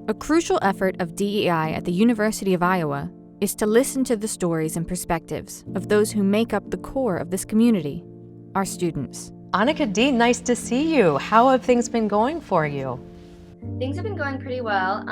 A crucial effort of DEI at the University of Iowa is to listen to the stories and perspectives of those who make up the core of this community, our students. Annika Dean, nice to see you. How have things been going for you? Things have been going pretty well.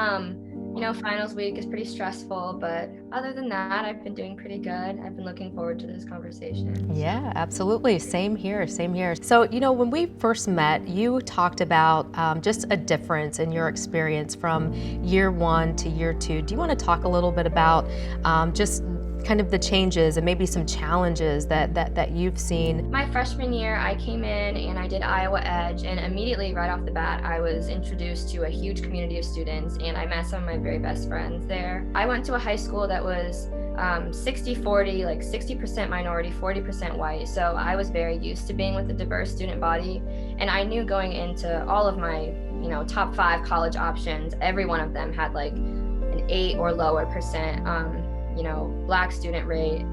Finals week is pretty stressful, but other than that, I've been doing pretty good. I've been looking forward to this conversation. Yeah, absolutely. Same here, same here. So, when we first met, you talked about just a difference in your experience from year one to year two. Do you want to talk a little bit about just kind of the changes and maybe some challenges that you've seen? My freshman year, I came in and I did Iowa Edge, and immediately right off the bat, I was introduced to a huge community of students, and I met some of my very best friends there. I went to a high school that was 60-40, like 60% minority, 40% white. So I was very used to being with a diverse student body, and I knew going into all of my, top 5 college options, every one of them had like an 8 or lower percent Black student rate,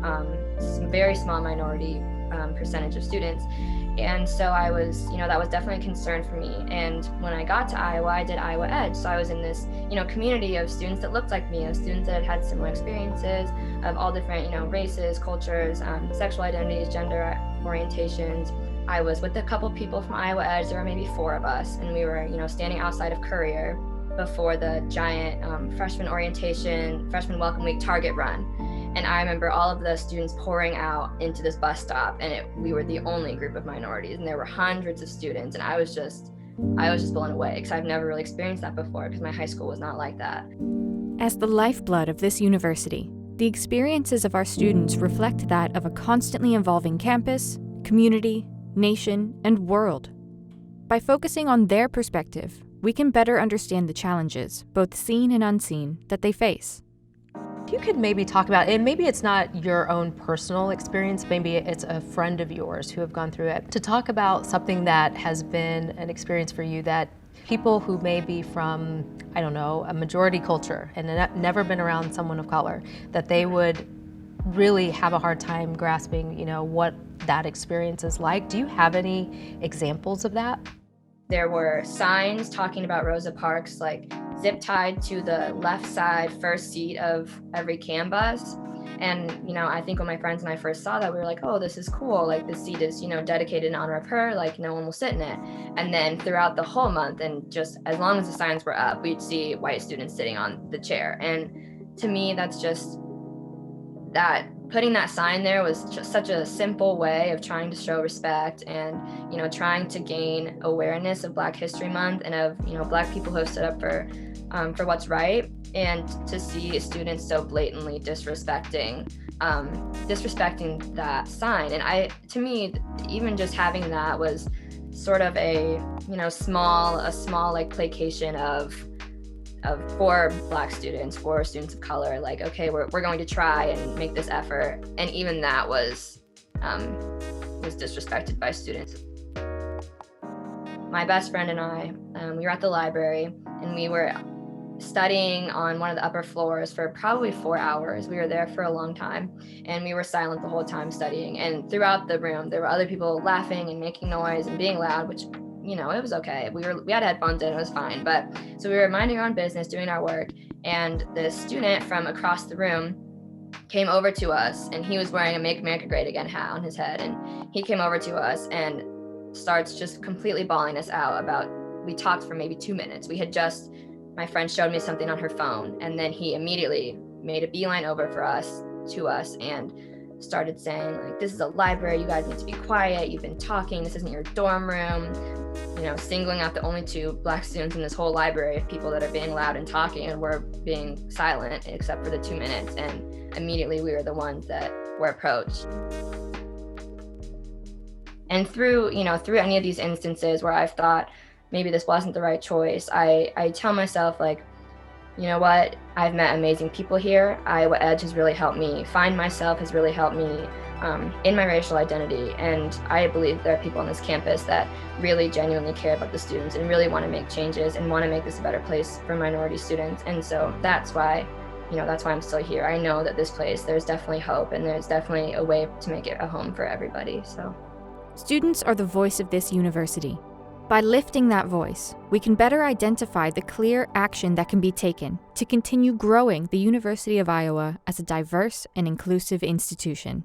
some very small minority percentage of students. And so I was, that was definitely a concern for me. And when I got to Iowa, I did Iowa Edge. So I was in this, community of students that looked like me, of students that had similar experiences of all different, races, cultures, sexual identities, gender orientations. I was with a couple people from Iowa Edge. There were maybe 4 of us, and we were, standing outside of Courier before the giant freshman orientation, freshman welcome week Target run. And I remember all of the students pouring out into this bus stop, and we were the only group of minorities, and there were hundreds of students, and I was just blown away, because I've never really experienced that before, because my high school was not like that. As the lifeblood of this university, the experiences of our students reflect that of a constantly evolving campus, community, nation, and world. By focusing on their perspective, we can better understand the challenges, both seen and unseen, that they face. If you could maybe talk about, and maybe it's not your own personal experience, maybe it's a friend of yours who have gone through it, to talk about something that has been an experience for you that people who may be from, a majority culture and never been around someone of color, that they would really have a hard time grasping, what that experience is like. Do you have any examples of that? There were signs talking about Rosa Parks, like zip tied to the left side first seat of every CAN bus. And, I think when my friends and I first saw that, we were like, oh, this is cool. Like, this seat is, dedicated in honor of her. Like, no one will sit in it. And then throughout the whole month, and just as long as the signs were up, we'd see white students sitting on the chair. And to me, that's just that putting that sign there was just such a simple way of trying to show respect and, trying to gain awareness of Black History Month and of, Black people who have stood up for what's right. And to see students so blatantly disrespecting that sign. And to me, even just having that was sort of a small like placation of for Black students, for students of color, like, okay, we're going to try and make this effort. And even that was disrespected by students. My best friend and I, we were at the library, and we were studying on one of the upper floors for probably 4 hours. We were there for a long time, and we were silent the whole time studying. And throughout the room, there were other people laughing and making noise and being loud, which, it was okay. We had headphones in, it was fine. But so we were minding our own business, doing our work, and the student from across the room came over to us, and he was wearing a Make America Great Again hat on his head. And he came over to us and starts just completely bawling us out we talked for maybe 2 minutes. My friend showed me something on her phone, and then he immediately made a beeline over to us and started saying, like, this is a library, you guys need to be quiet, you've been talking, this isn't your dorm room, singling out the only 2 Black students in this whole library of people that are being loud and talking, and we're being silent except for the 2 minutes. And immediately we were the ones that were approached. And through any of these instances where I've thought maybe this wasn't the right choice, I tell myself, like, you know what, I've met amazing people here. Iowa Edge has really helped me find myself, has really helped me in my racial identity. And I believe there are people on this campus that really genuinely care about the students and really want to make changes and want to make this a better place for minority students. And so that's why I'm still here. I know that this place, there's definitely hope, and there's definitely a way to make it a home for everybody. So students are the voice of this university. By lifting that voice, we can better identify the clear action that can be taken to continue growing the University of Iowa as a diverse and inclusive institution.